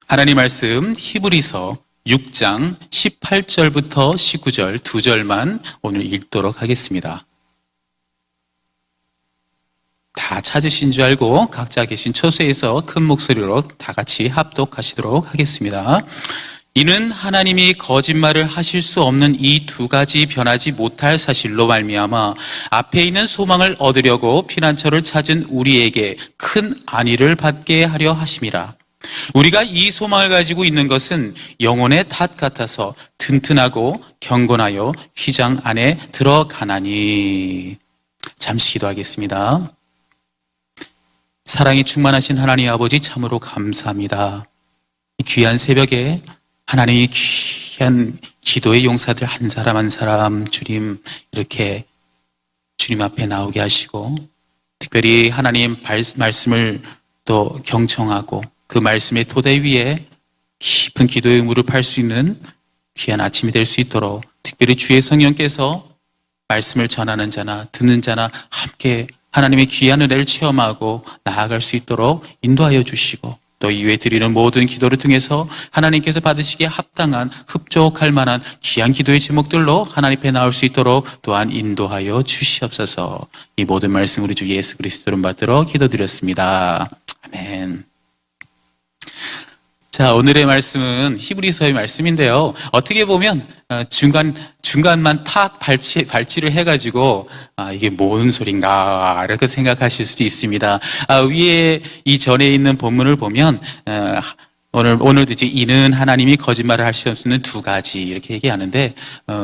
하나님 말씀 히브리서 6장 18절부터 19절 2절만 오늘 읽도록 하겠습니다. 다 찾으신 줄 알고 각자 계신 처소에서 큰 목소리로 다 같이 합독하시도록 하겠습니다. 이는 하나님이 거짓말을 하실 수 없는 이 두 가지 변하지 못할 사실로 말미암아 앞에 있는 소망을 얻으려고 피난처를 찾은 우리에게 큰 안위를 받게 하려 하심이라. 우리가 이 소망을 가지고 있는 것은 영혼의 닷 같아서 튼튼하고 경건하여 휘장 안에 들어가나니. 잠시 기도하겠습니다. 사랑이 충만하신 하나님 아버지, 참으로 감사합니다. 이 귀한 새벽에 하나님의 귀한 기도의 용사들 한 사람 한 사람 주님 이렇게 주님 앞에 나오게 하시고, 특별히 하나님 말씀을 또 경청하고 그 말씀의 토대 위에 깊은 기도의 무릎할 수 있는 귀한 아침이 될 수 있도록, 특별히 주의 성령께서 말씀을 전하는 자나 듣는 자나 함께 하나님의 귀한 은혜를 체험하고 나아갈 수 있도록 인도하여 주시고, 또 이외에 드리는 모든 기도를 통해서 하나님께서 받으시기에 합당한 흡족할 만한 귀한 기도의 제목들로 하나님 앞에 나올 수 있도록 또한 인도하여 주시옵소서. 이 모든 말씀 우리 주 예수 그리스도를 받들어 기도드렸습니다. 아멘. 자, 오늘의 말씀은 히브리서의 말씀인데요. 어떻게 보면 중간만 탁 발치를 해가지고 이게 뭔 소린가 이렇게 생각하실 수도 있습니다. 위에 이 전에 있는 본문을 보면 오늘도 이제 이는 하나님이 거짓말을 할 수 없는 두 가지 이렇게 얘기하는데,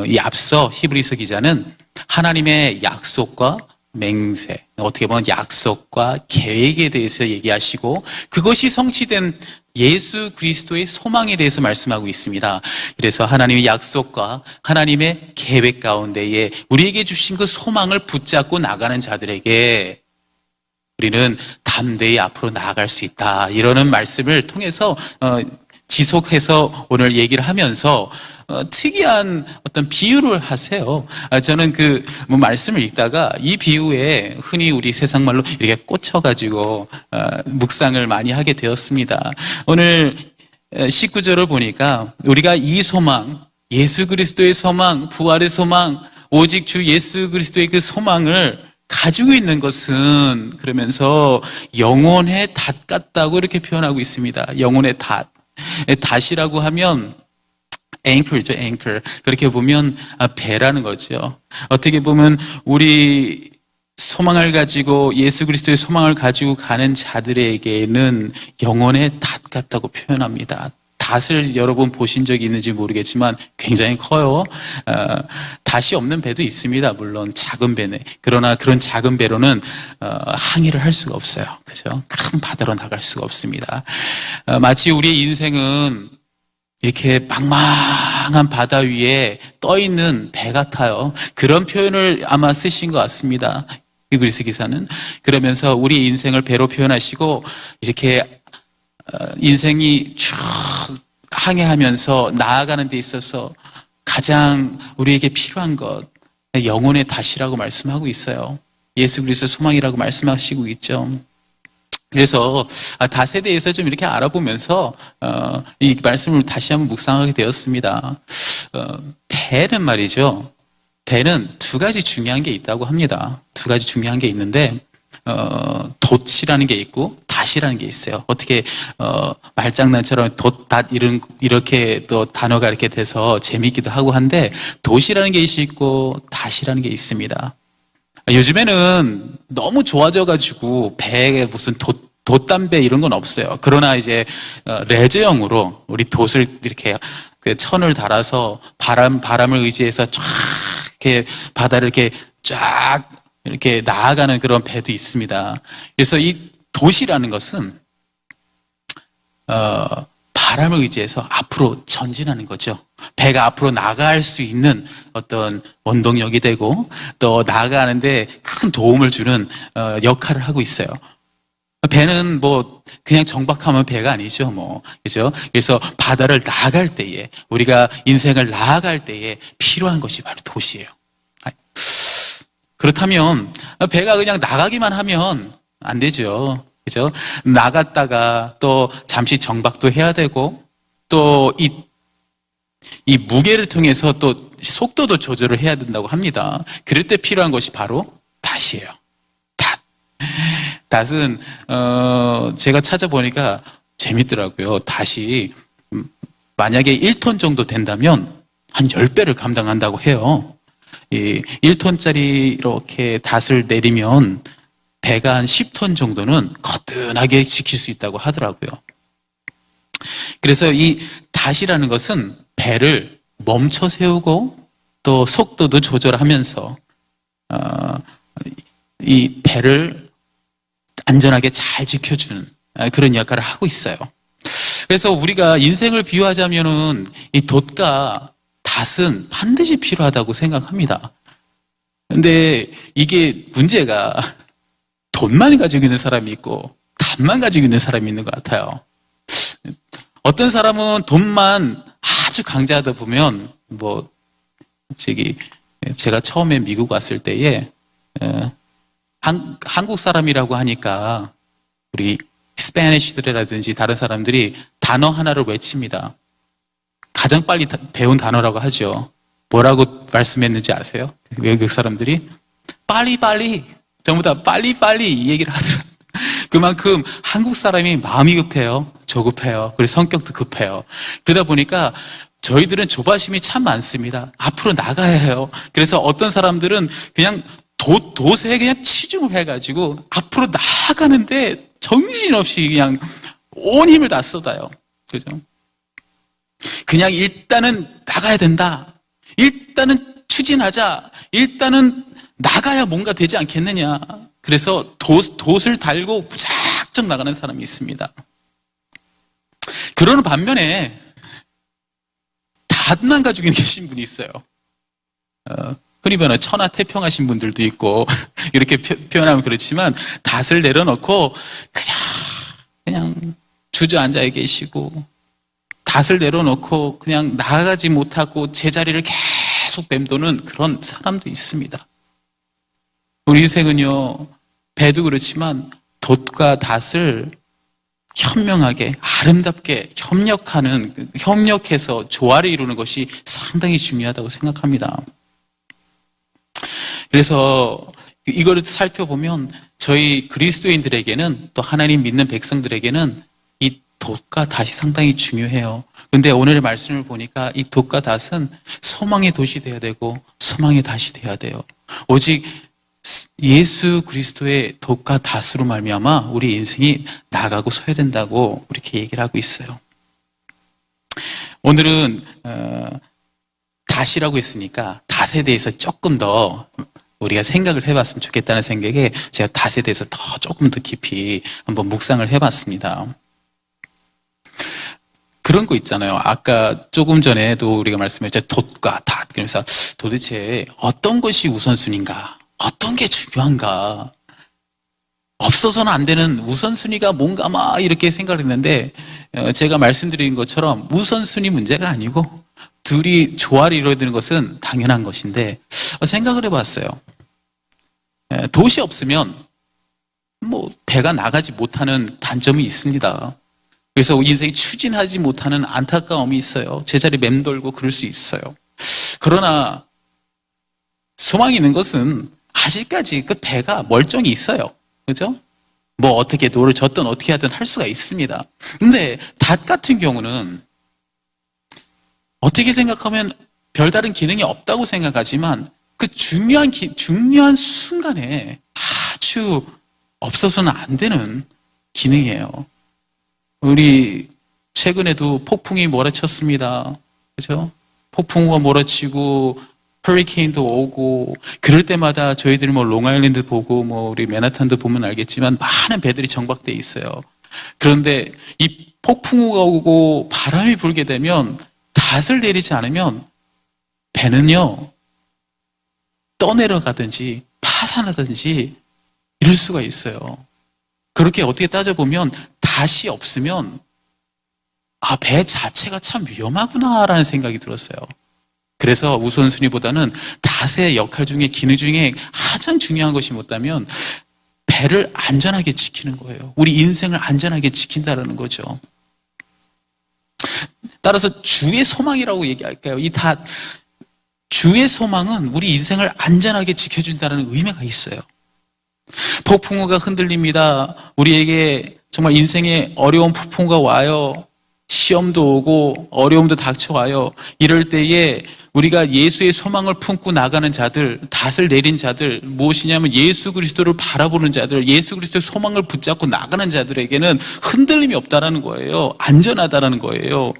이 앞서 히브리서 기자는 하나님의 약속과 맹세, 어떻게 보면 약속과 계획에 대해서 얘기하시고 그것이 성취된 예수 그리스도의 소망에 대해서 말씀하고 있습니다. 그래서 하나님의 약속과 하나님의 계획 가운데에 우리에게 주신 그 소망을 붙잡고 나가는 자들에게 우리는 담대히 앞으로 나아갈 수 있다, 이러는 말씀을 통해서 지속해서 오늘 얘기를 하면서 특이한 어떤 비유를 하세요. 저는 말씀을 읽다가 이 비유에 흔히 우리 세상말로 이렇게 꽂혀가지고 묵상을 많이 하게 되었습니다. 오늘 19절을 보니까 우리가 이 소망, 예수 그리스도의 소망, 부활의 소망, 오직 주 예수 그리스도의 그 소망을 가지고 있는 것은, 그러면서 영혼의 닷 같다고 이렇게 표현하고 있습니다. 영혼의 닷. 닷이라고 하면 anchor죠, anchor. 그렇게 보면 배라는 거죠. 어떻게 보면 우리 소망을 가지고 예수 그리스도의 소망을 가지고 가는 자들에게는 영혼의 닷 같다고 표현합니다. 닷을 여러분 보신 적이 있는지 모르겠지만 굉장히 커요. 닷이 없는 배도 있습니다. 물론 작은 배네. 그러나 그런 작은 배로는 항해를 할 수가 없어요. 그죠? 큰 바다로 나갈 수가 없습니다. 마치 우리의 인생은 이렇게 망망한 바다 위에 떠 있는 배 같아요. 그런 표현을 아마 쓰신 것 같습니다. 히브리서 기사는. 그러면서 우리 인생을 배로 표현하시고 이렇게 인생이 쭉 항해하면서 나아가는 데 있어서 가장 우리에게 필요한 것, 영혼의 닷이라고 말씀하고 있어요. 예수 그리스도 소망이라고 말씀하시고 있죠. 그래서 닷에 대해서 좀 이렇게 알아보면서 이 말씀을 다시 한번 묵상하게 되었습니다. 배는 말이죠. 배는 두 가지 중요한 게 있다고 합니다. 두 가지 중요한 게 있는데 돛이라는 게 있고 닷이라는 게 있어요. 어떻게 말장난처럼 돛, 닷 이렇게 또 단어가 이렇게 돼서 재미있기도 하고 한데, 돛이라는 게 있고 닷이라는 게 있습니다. 요즘에는 너무 좋아져가지고 배에 무슨 돛담배 이런 건 없어요. 그러나 이제 레저용으로 우리 돛을 이렇게 천을 달아서 바람을 의지해서 쫙 이렇게 바다를 이렇게 쫙 이렇게 나아가는 그런 배도 있습니다. 그래서 이 돛이라는 것은 바람을 의지해서 앞으로 전진하는 거죠. 배가 앞으로 나갈 수 있는 어떤 원동력이 되고 또 나아가는데 큰 도움을 주는 역할을 하고 있어요. 배는 그냥 정박하면 배가 아니죠, 그죠? 그래서 바다를 나아갈 때에, 우리가 인생을 나아갈 때에 필요한 것이 바로 돛이에요. 그렇다면 배가 그냥 나가기만 하면 안 되죠. 그죠? 나갔다가 또 잠시 정박도 해야 되고, 또 이 무게를 통해서 또 속도도 조절을 해야 된다고 합니다. 그럴 때 필요한 것이 바로 닷이에요. 닷. 닷은 제가 찾아보니까 재밌더라고요. 닷이 만약에 1톤 정도 된다면 한 10배를 감당한다고 해요. 이 1톤짜리 이렇게 닷을 내리면 배가 한 10톤 정도는 거뜬하게 지킬 수 있다고 하더라고요. 그래서 이 닷이라는 것은 배를 멈춰 세우고 또 속도도 조절하면서 이 배를 안전하게 잘 지켜주는 그런 역할을 하고 있어요. 그래서 우리가 인생을 비유하자면은 이 돛과 닷은 반드시 필요하다고 생각합니다. 근데 이게 문제가 돈만 가지고 있는 사람이 있고 닷만 가지고 있는 사람이 있는 것 같아요. 어떤 사람은 돈만 아주 강조하다 보면 제가 처음에 미국 왔을 때에 한국 사람이라고 하니까 우리 스페니쉬들이라든지 다른 사람들이 단어 하나를 외칩니다. 가장 빨리 배운 단어라고 하죠. 뭐라고 말씀했는지 아세요? 외국 사람들이 빨리빨리, 전부 다 빨리빨리 이 얘기를 하더라고요. 그만큼 한국 사람이 마음이 급해요. 조급해요. 그리고 성격도 급해요. 그러다 보니까 저희들은 조바심이 참 많습니다. 앞으로 나가야 해요. 그래서 어떤 사람들은 그냥 돛에 그냥 치중을 해가지고 앞으로 나아가는데 정신없이 그냥 온 힘을 다 쏟아요. 그죠? 그냥 일단은 나가야 된다. 일단은 추진하자. 일단은 나가야 뭔가 되지 않겠느냐. 그래서 돛을 달고 무작정 나가는 사람이 있습니다. 그러는 반면에 닷만 가지고 계신 분이 있어요. 흔히 말하는 천하태평하신 분들도 있고 이렇게 표현하면 그렇지만 닷을 내려놓고 그냥 주저앉아 계시고 닷을 내려놓고 그냥 나아가지 못하고 제자리를 계속 맴도는 그런 사람도 있습니다. 우리 인생은요, 배도 그렇지만 돛과 닷을 현명하게 아름답게 협력해서 조화를 이루는 것이 상당히 중요하다고 생각합니다. 그래서 이걸 살펴보면 저희 그리스도인들에게는 또 하나님 믿는 백성들에게는 이 돛과 닷이 상당히 중요해요. 근데 오늘의 말씀을 보니까 이 돛과 닷은 소망의 돛이 돼야 되고 소망의 닷이 돼야 돼요. 오직 예수 그리스도의 돛과 닷으로 말미암아 우리 인생이 나가고 서야 된다고 이렇게 얘기를 하고 있어요. 오늘은 닷이라고 했으니까 닷에 대해서 조금 더 우리가 생각을 해봤으면 좋겠다는 생각에 제가 닷에 대해서 조금 더 깊이 한번 묵상을 해봤습니다. 그런 거 있잖아요. 아까 조금 전에도 우리가 말씀했죠. 돛과 닷. 그래서 도대체 어떤 것이 우선순위인가? 어떤 게 중요한가? 없어서는 안 되는 우선순위가 뭔가 막 이렇게 생각을 했는데 제가 말씀드린 것처럼 우선순위 문제가 아니고 둘이 조화를 이루어야 되는 것은 당연한 것인데 생각을 해봤어요. 돛이 없으면 배가 나가지 못하는 단점이 있습니다. 그래서 인생이 추진하지 못하는 안타까움이 있어요. 제자리 맴돌고 그럴 수 있어요. 그러나 소망이 있는 것은 아직까지 그 배가 멀쩡히 있어요. 그죠? 어떻게 노를 젓든 어떻게 하든 할 수가 있습니다. 근데 닷 같은 경우는 어떻게 생각하면 별다른 기능이 없다고 생각하지만 그 중요한 순간에 아주 없어서는 안 되는 기능이에요. 우리 최근에도 폭풍이 몰아쳤습니다. 그죠? 폭풍우가 몰아치고 허리케인도 오고 그럴 때마다 저희들이 롱아일랜드 보고 우리 맨하탄도 보면 알겠지만 많은 배들이 정박돼 있어요. 그런데 이 폭풍우가 오고 바람이 불게 되면 닷을 내리지 않으면 배는요 떠내려가든지 파산하든지 이럴 수가 있어요. 그렇게 어떻게 따져보면 닷이 없으면 배 자체가 참 위험하구나라는 생각이 들었어요. 그래서 우선순위보다는 닷의 역할 중에 기능 중에 가장 중요한 것이 뭐냐면 배를 안전하게 지키는 거예요. 우리 인생을 안전하게 지킨다는 거죠. 따라서 주의 소망이라고 얘기할까요? 주의 소망은 우리 인생을 안전하게 지켜준다는 의미가 있어요. 폭풍우가 흔들립니다. 우리에게 정말 인생에 어려운 폭풍우가 와요. 시험도 오고 어려움도 닥쳐와요. 이럴 때에 우리가 예수의 소망을 품고 나가는 자들, 닷을 내린 자들, 무엇이냐면 예수 그리스도를 바라보는 자들, 예수 그리스도의 소망을 붙잡고 나가는 자들에게는 흔들림이 없다라는 거예요. 안전하다라는 거예요.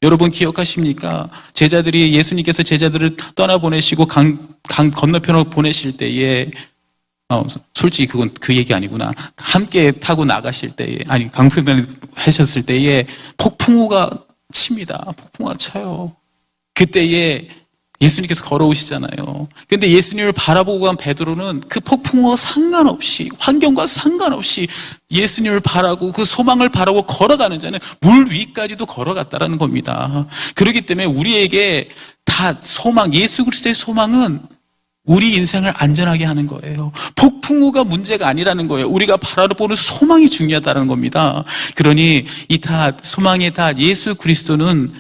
여러분 기억하십니까? 예수님께서 제자들을 떠나보내시고 강 건너편으로 보내실 때에 솔직히 그건 그 얘기 아니구나. 함께 타고 나가실 때에, 강변에 하셨을 때에 폭풍우가 칩니다. 폭풍우가 쳐요. 그때에 예수님께서 걸어오시잖아요. 근데 예수님을 바라보고 간 베드로는 그 폭풍우와 상관없이, 환경과 상관없이 예수님을 바라고 그 소망을 바라고 걸어가는 자는 물 위까지도 걸어갔다라는 겁니다. 그렇기 때문에 우리에게 다 예수 그리스도의 소망은 우리 인생을 안전하게 하는 거예요. 폭풍우가 문제가 아니라는 거예요. 우리가 바라보는 소망이 중요하다는 겁니다. 그러니 소망의 닷 예수 그리스도는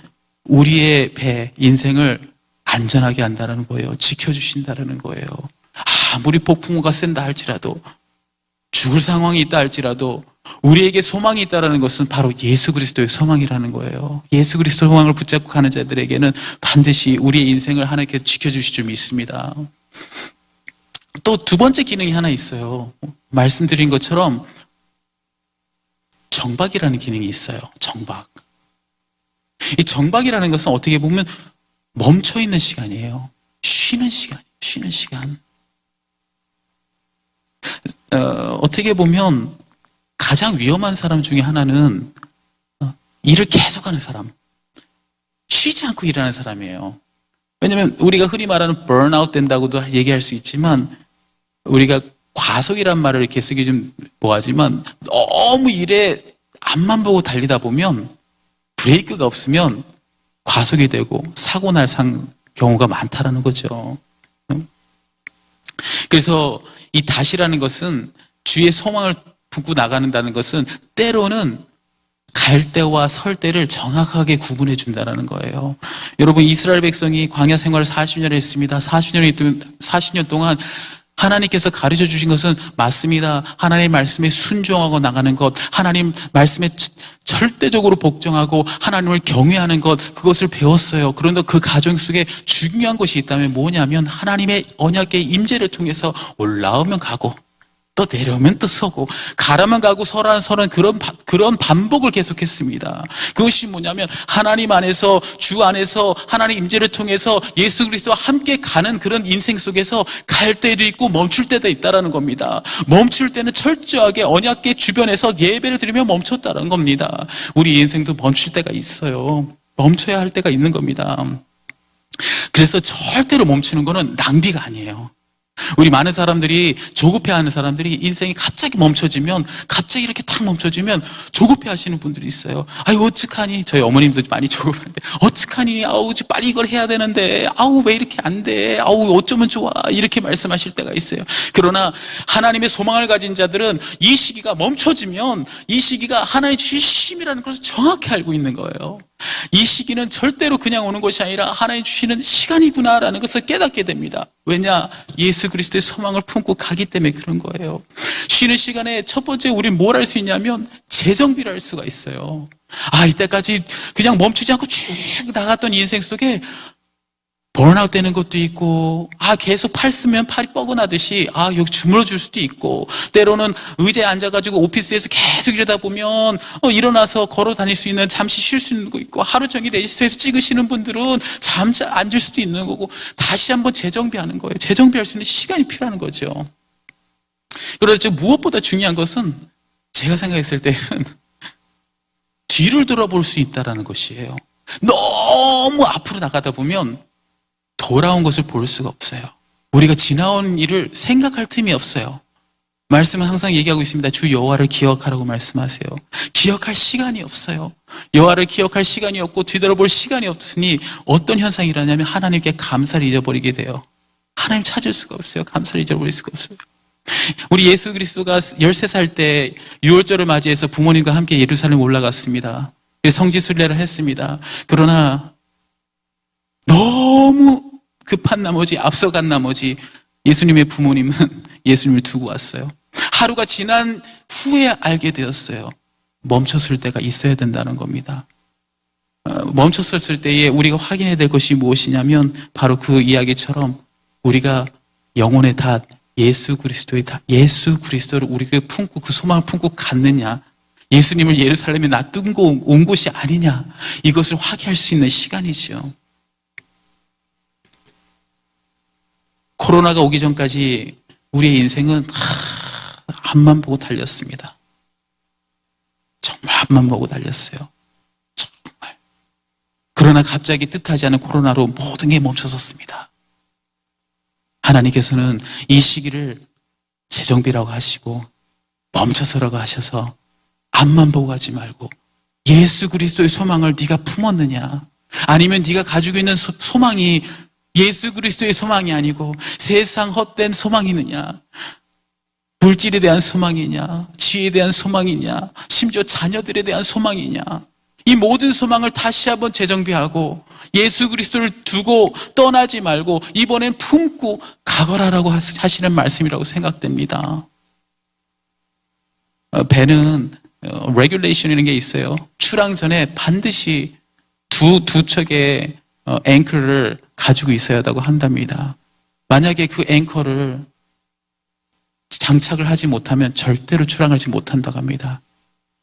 우리의 인생을 안전하게 한다는 거예요. 지켜주신다는 거예요. 아무리 폭풍우가 센다 할지라도, 죽을 상황이 있다 할지라도 우리에게 소망이 있다는 것은 바로 예수 그리스도의 소망이라는 거예요. 예수 그리스도의 소망을 붙잡고 가는 자들에게는 반드시 우리의 인생을 하나님께서 지켜주실 줄 믿습니다. 또 두 번째 기능이 하나 있어요. 말씀드린 것처럼 정박이라는 기능이 있어요. 정박. 이 정박이라는 것은 어떻게 보면 멈춰있는 시간이에요. 쉬는 시간. 어떻게 보면 가장 위험한 사람 중에 하나는 일을 계속하는 사람, 쉬지 않고 일하는 사람이에요. 왜냐하면 우리가 흔히 말하는 번아웃 된다고도 얘기할 수 있지만, 우리가 과속이란 말을 이렇게 쓰기 좀 뭐하지만, 너무 일에 앞만 보고 달리다 보면 브레이크가 없으면 과속이 되고 사고 날 경우가 많다라는 거죠. 그래서 이 닷이라는 것은, 주의 소망을 품고 나가는다는 것은 때로는 갈 때와 설 때를 정확하게 구분해 준다는 거예요. 여러분, 이스라엘 백성이 광야 생활을 40년을 했습니다. 40년 동안 하나님께서 가르쳐 주신 것은 맞습니다. 하나님 말씀에 순종하고 나가는 것, 하나님 말씀에 절대적으로 복종하고 하나님을 경외하는 것, 그것을 배웠어요. 그런데 그 과정 속에 중요한 것이 있다면 뭐냐면, 하나님의 언약의 임재를 통해서 올라오면 가고 또 내려오면 또 서고, 가라면 가고 서라면 서는 그런 반복을 계속했습니다. 그것이 뭐냐면, 하나님 안에서, 주 안에서 하나님 임재를 통해서 예수 그리스도와 함께 가는 그런 인생 속에서 갈 때도 있고 멈출 때도 있다는 겁니다. 멈출 때는 철저하게 언약궤 주변에서 예배를 드리며 멈췄다는 겁니다. 우리 인생도 멈출 때가 있어요. 멈춰야 할 때가 있는 겁니다. 그래서 절대로 멈추는 거는 낭비가 아니에요. 우리 많은 사람들이, 조급해하는 사람들이 인생이 갑자기 이렇게 탁 멈춰지면 조급해하시는 분들이 있어요. 아유, 어떡하니? 저희 어머님도 많이 조급한데, 어떡하니? 아우, 빨리 이걸 해야 되는데, 아우, 왜 이렇게 안 돼? 아우, 어쩌면 좋아? 이렇게 말씀하실 때가 있어요. 그러나 하나님의 소망을 가진 자들은 이 시기가 멈춰지면, 이 시기가 하나님의 주신 쉼이라는 것을 정확히 알고 있는 거예요. 이 시기는 절대로 그냥 오는 것이 아니라 하나님 주시는 시간이구나라는 것을 깨닫게 됩니다. 왜냐? 예수 그리스도의 소망을 품고 가기 때문에 그런 거예요. 쉬는 시간에 첫 번째 우리는 뭘 할 수 있냐면 재정비를 할 수가 있어요. 이때까지 그냥 멈추지 않고 쭉 나갔던 인생 속에 번아웃 되는 것도 있고, 계속 팔 쓰면 팔이 뻐근하듯이, 여기 주물러 줄 수도 있고, 때로는 의자에 앉아가지고 오피스에서 계속 이러다 보면, 일어나서 걸어 다닐 수 있는, 잠시 쉴 수 있는 거 있고, 하루 종일 레지스터에서 찍으시는 분들은 잠시 앉을 수도 있는 거고, 다시 한번 재정비하는 거예요. 재정비할 수 있는 시간이 필요한 거죠. 그래서 무엇보다 중요한 것은, 제가 생각했을 때는, 뒤를 돌아볼 수 있다는 것이에요. 너무 앞으로 나가다 보면, 돌아온 것을 볼 수가 없어요. 우리가 지나온 일을 생각할 틈이 없어요. 말씀은 항상 얘기하고 있습니다. 주 여호와를 기억하라고 말씀하세요. 기억할 시간이 없어요. 여호와를 기억할 시간이 없고 뒤돌아볼 시간이 없으니 어떤 현상이 일어나냐면 하나님께 감사를 잊어버리게 돼요. 하나님 찾을 수가 없어요. 감사를 잊어버릴 수가 없어요. 우리 예수 그리스도가 13살 때 유월절을 맞이해서 부모님과 함께 예루살렘 올라갔습니다. 성지순례를 했습니다. 그러나 너무 급한 나머지, 앞서간 나머지 예수님의 부모님은 예수님을 두고 왔어요. 하루가 지난 후에 알게 되었어요. 멈췄을 때가 있어야 된다는 겁니다. 멈췄을 때에 우리가 확인해야 될 것이 무엇이냐면 바로 그 이야기처럼 우리가 영혼의 닷 예수 그리스도의 닷 예수 그리스도를 우리가 품고 그 소망을 품고 갔느냐, 예수님을 예루살렘에 놔두고 온 곳이 아니냐, 이것을 확인할 수 있는 시간이죠. 코로나가 오기 전까지 우리의 인생은 앞만 보고 달렸습니다. 정말 앞만 보고 달렸어요. 정말. 그러나 갑자기 뜻하지 않은 코로나로 모든 게 멈춰섰습니다. 하나님께서는 이 시기를 재정비라고 하시고 멈춰서라고 하셔서 앞만 보고 가지 말고 예수 그리스도의 소망을 네가 품었느냐, 아니면 네가 가지고 있는 소망이 예수 그리스도의 소망이 아니고 세상 헛된 소망이느냐, 물질에 대한 소망이냐, 지혜에 대한 소망이냐, 심지어 자녀들에 대한 소망이냐, 이 모든 소망을 다시 한번 재정비하고 예수 그리스도를 두고 떠나지 말고 이번엔 품고 가거라라고 하시는 말씀이라고 생각됩니다. 배는 레귤레이션이라는 게 있어요. 출항 전에 반드시 두 척의 앵커를 가지고 있어야 한다고 한답니다. 만약에 그 앵커를 장착을 하지 못하면 절대로 출항하지 못한다고 합니다.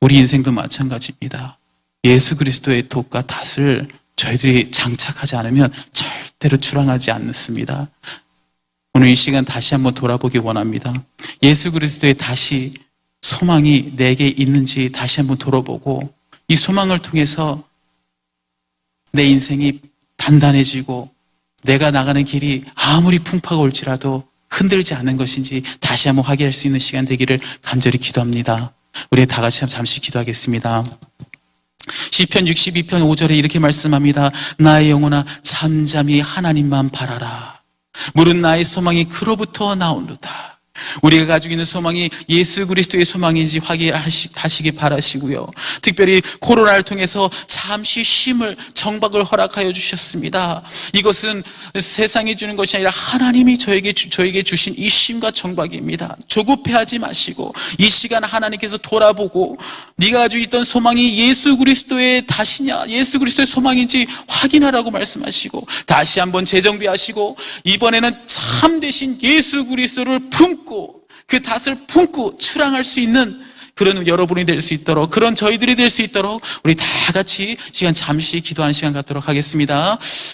우리 인생도 마찬가지입니다. 예수 그리스도의 돛과 닷을 저희들이 장착하지 않으면 절대로 출항하지 않습니다. 오늘 이 시간 다시 한번 돌아보기 원합니다. 예수 그리스도의 닷이 소망이 내게 있는지 다시 한번 돌아보고 이 소망을 통해서 내 인생이 단단해지고 내가 나가는 길이 아무리 풍파가 올지라도 흔들지 않는 것인지 다시 한번 확인할 수 있는 시간 되기를 간절히 기도합니다. 우리 다 같이 잠시 기도하겠습니다. 시편 62편 5절에 이렇게 말씀합니다. 나의 영혼아 잠잠히 하나님만 바라라. 물은 나의 소망이 그로부터 나오노다. 우리가 가지고 있는 소망이 예수 그리스도의 소망인지 확인하시기 바라시고요. 특별히 코로나를 통해서 잠시 쉼을, 정박을 허락하여 주셨습니다. 이것은 세상이 주는 것이 아니라 하나님이 저에게 주신 이 쉼과 정박입니다. 조급해하지 마시고 이 시간 하나님께서 돌아보고 네가 가지고 있던 소망이 예수 그리스도의 닷이냐, 예수 그리스도의 소망인지 확인하라고 말씀하시고 다시 한번 재정비하시고 이번에는 참 대신 예수 그리스도를 품고 그 닷을 품고 출항할 수 있는 그런 여러분이 될 수 있도록, 그런 저희들이 될 수 있도록 우리 다 같이 시간 잠시 기도하는 시간 갖도록 하겠습니다.